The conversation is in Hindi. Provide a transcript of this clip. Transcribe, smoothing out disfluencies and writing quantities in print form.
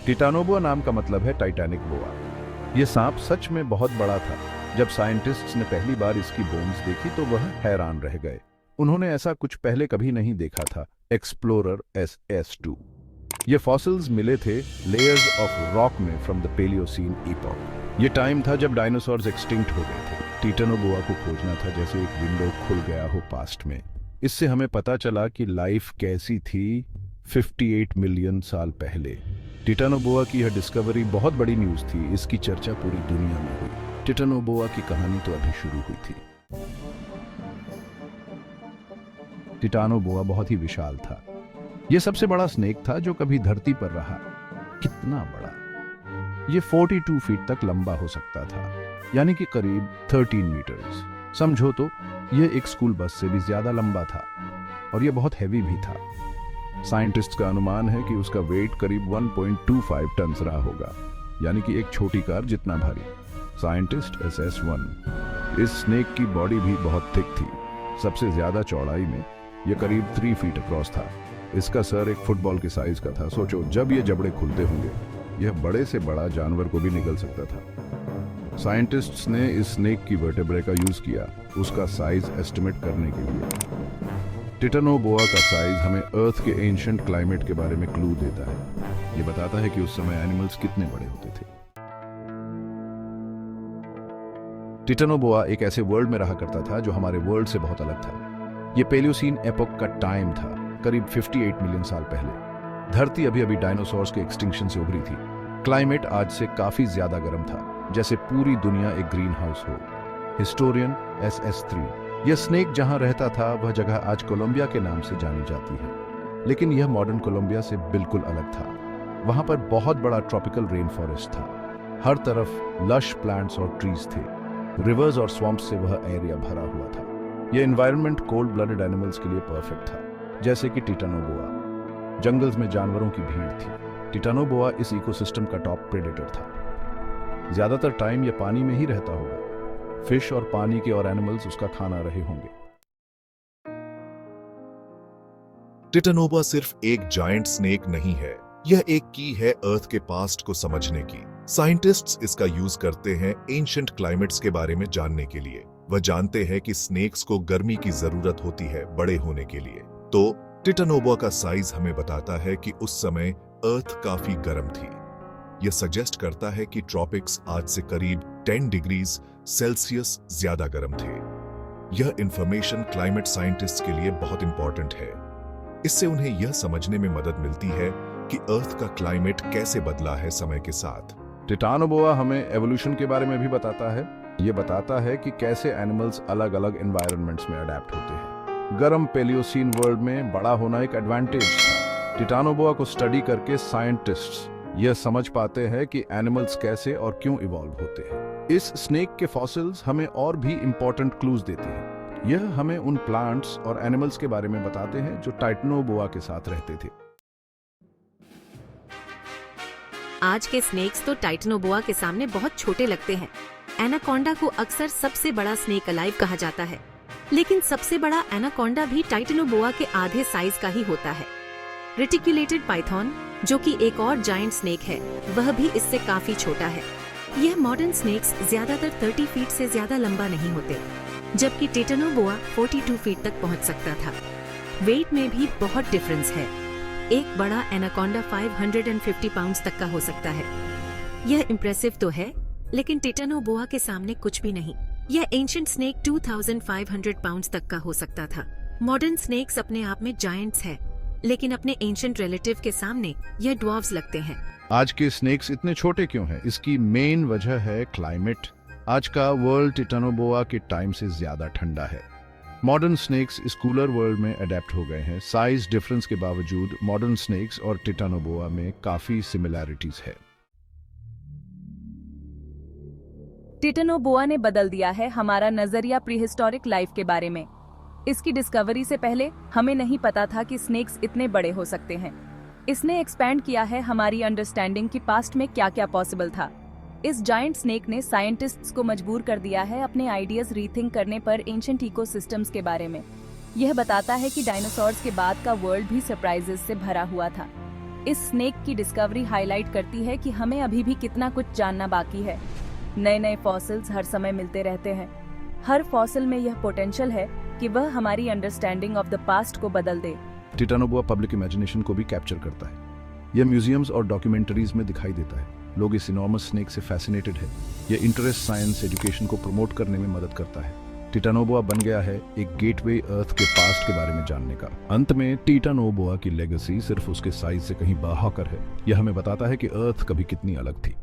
टिटानोबोआ नाम का मतलब है टाइटैनिक बोआ। यह सांप सच में बहुत बड़ा था। जब साइंटिस्ट्स ने पहली बार इसकी बोन्स देखी तो वह हैरान रह गए। उन्होंने ऐसा कुछ पहले कभी नहीं देखा था। Explorer SS2। ये फॉसिल्स मिले थे लेयर्स ऑफ रॉक में फ्रॉम द पेलियोसीन ईपॉक। ये टाइम था जब डायनासोर्स एक्सटिंक्ट हो गए थे। टिटानोबोआ को खोजना था जैसे एक विंडो खुल गया हो पास्ट में। इससे हमें पता चला कि लाइफ कैसी थी 58 मिलियन साल पहले। टिटानोबोआ की यह डिस्कवरी बहुत बड़ी न्यूज़ थी। इसकी चर्चा पूरी दुनिया में हुई। टिटानोबोआ की कहानी तो अभी शुरू हुई थी। टिटानोबोआ बहुत ही विशाल था। यह सबसे बड़ा स्नेक था जो कभी धरती पर रहा। कितना बड़ा! यह 42 फीट तक लंबा हो सकता था, यानी कि करीब 13 मीटर्स। समझो तो यह एक स्कूल बस से भी ज्यादा लंबा था और यह बहुत हैवी भी था। साइंटिस्ट्स का अनुमान है कि उसका वेट करीब 1.25 टन रहा होगा, यानी कि एक छोटी कार जितना भारी। Scientist SS1। इस स्नेक की बॉडी भी बहुत थिक थी। सबसे ज्यादा चौड़ाई में यह करीब 3 फीट अक्रॉस था। इसका सर एक फुटबॉल के साइज का था। सोचो, जब ये जबड़े खुलते होंगे, यह बड़े से बड़ा जानवर को भी निगल सकता था। साइंटिस्ट्स ने इस स्नेक की वर्टेब्रे का यूज किया उसका साइज एस्टिमेट करने के लिए। टिटानोबोआ का साइज हमें अर्थ के एंशिएंट क्लाइमेट के बारे में क्लू देता है। यह बताता है कि उस समय एनिमल्स कितने बड़े होते थे। टिटानोबोआ एक ऐसे वर्ल्ड में रहा करता था जो हमारे वर्ल्ड से बहुत अलग था। यह पेलियोसीन एपोक का टाइम था, करीब 58 मिलियन साल पहले। धरती अभी अभी डायनासोर्स के एक्सटिंक्शन से उभरी थी। क्लाइमेट आज से काफी ज्यादा गर्म था, जैसे पूरी दुनिया एक ग्रीन हाउस हो। Historian SS3। यह स्नेक जहां रहता था वह जगह आज कोलंबिया के नाम से जानी जाती है, लेकिन यह मॉडर्न कोलंबिया से बिल्कुल अलग था। वहां पर बहुत बड़ा ट्रॉपिकल रेन फॉरेस्ट था। हर तरफ लश प्लांट्स और ट्रीज थे। रिवर्स और स्वम्प्स से वह एरिया भरा हुआ था। यह एनवायरनमेंट कोल्ड ब्लडेड एनिमल्स के लिए परफेक्ट था, जैसे कि टिटानोबोआ। जंगल्स में जानवरों की भीड़ थी। टिटानोबोआ इस इकोसिस्टम का टॉप प्रेडेटर था। ज्यादातर टाइम यह पानी में ही रहता होगा। फिश और पानी के और एनिमल्स उसका खाना रहे होंगे। टिटानोबोआ सिर्फ एक जायंट स्नेक नहीं है, यह एक की है अर्थ के पास्ट को समझने की। साइंटिस्ट्स इसका यूज करते हैं एंशिएंट क्लाइमेट्स के बारे में जानने के लिए। वह जानते हैं कि स्नेक्स को गर्मी की जरूरत होती है बड़े होने के लिए। तो टिटानोबोआ का साइज हमें बताता है कि उस समय अर्थ काफी गर्म थी। यह सजेस्ट करता है कि ट्रॉपिक्स आज से करीब 10 डिग्रीज सेल्सियस ज्यादा गर्म थे। यह इंफॉर्मेशन क्लाइमेट साइंटिस्ट के लिए बहुत इंपॉर्टेंट है। इससे उन्हें यह समझने में मदद मिलती है कि अर्थ का क्लाइमेट कैसे बदला है समय के साथ। टिटानोबोआ हमें एवोल्यूशन के बारे में भी बताता है। यह बताता है कि कैसे एनिमल्स अलग अलग एनवायरनमेंट्स में अडेप्ट होते हैं। गर्म पेलियोसीन वर्ल्ड में बड़ा होना एक एडवांटेज था। टिटानोबोआ को स्टडी करके साइंटिस्ट्स यह समझ पाते हैं कि एनिमल्स कैसे और क्यों इवॉल्व होते हैं। इस स्नेक के फॉसिल्स हमें और भी इंपॉर्टेंट क्लूज देते हैं। यह हमें उन प्लांट्स और एनिमल्स के बारे में बताते हैं जो टाइटनोबोआ के साथ रहते थे। आज के स्नेक्स तो टाइटनोबोआ के सामने बहुत छोटे लगते हैं। एनाकोंडा को अक्सर सबसे बड़ा स्नेक अलाइव कहा जाता है, लेकिन सबसे बड़ा एनाकोंडा भी टाइटनोबोआ के आधे साइज का ही होता है। रेटिकुलेटेड पाइथन, जो कि एक और जायंट स्नेक है, वह भी इससे काफी छोटा है। यह मॉडर्न स्नेक्स ज्यादातर 30 फीट से ज्यादा लंबा नहीं होते, जबकि टिटानोबोआ 42 फीट तक पहुंच सकता था। वेट में भी बहुत डिफरेंस है। एक बड़ा एनाकोंडा 550 पाउंड तक का हो सकता है। यह इम्प्रेसिव तो है, लेकिन टिटानोबोआ के सामने कुछ भी नहीं। यह एंशिएंट स्नेक 2500 पाउंड तक का हो सकता था। मॉडर्न स्नेक्स अपने आप में जायंट्स है, लेकिन अपने एंशिएंट रिलेटिव के सामने यह ड्वार्फ्स लगते हैं। आज के स्नेक्स इतने छोटे क्यों हैं? इसकी मेन वजह है क्लाइमेट। आज का वर्ल्ड टिटानोबोआ के टाइम से ज्यादा ठंडा है। मॉडर्न स्नेक्स इस कूलर वर्ल्ड में अडेप्ट हो गए हैं। साइज डिफरेंस के बावजूद मॉडर्न स्नेक्स और टिटानोबोआ में काफी सिमिलैरिटीज है। टिटानोबोआ ने बदल दिया है हमारा नजरिया प्रीहिस्टोरिक लाइफ के बारे में। इसकी डिस्कवरी से पहले हमें नहीं पता था कि स्नेक्स इतने बड़े हो सकते हैं। इसने एक्सपैंड किया है हमारी अंडरस्टैंडिंग कि पास्ट में क्या क्या पॉसिबल था। इस जायंट स्नेक ने साइंटिस्ट्स को मजबूर कर दिया है अपने आइडियाज रीथिंक करने पर एंशिएंट इकोसिस्टम्स के बारे में। यह बताता है कि डायनासोर्स के बाद का वर्ल्ड भी सरप्राइजेस से भरा हुआ था। इस स्नेक की डिस्कवरी हाईलाइट करती है कि हमें अभी भी कितना कुछ जानना बाकी है। नए नए फॉसिल्स हर समय मिलते रहते हैं। हर फॉसिल में यह पोटेंशियल है कि वह हमारी अंडरस्टैंडिंग ऑफ द पास्ट को बदल दे। टिटानोबोआ पब्लिक इमेजिनेशन को भी कैप्चर करता है। यह म्यूजियम्स और डॉक्यूमेंट्रीज में दिखाई देता है। लोग इस इनॉर्मस स्नेक से फैसिनेटेड है। यह इंटरेस्ट साइंस एजुकेशन को प्रमोट करने में मदद करता है। टिटानोबोआ बन गया है एक गेटवे अर्थ के पास्ट के बारे में जानने का। अंत में टिटानोबोआ की लेगेसी सिर्फ उसके साइज से कहीं बढ़कर है। यह हमें बताता है कि अर्थ कभी कितनी अलग थी।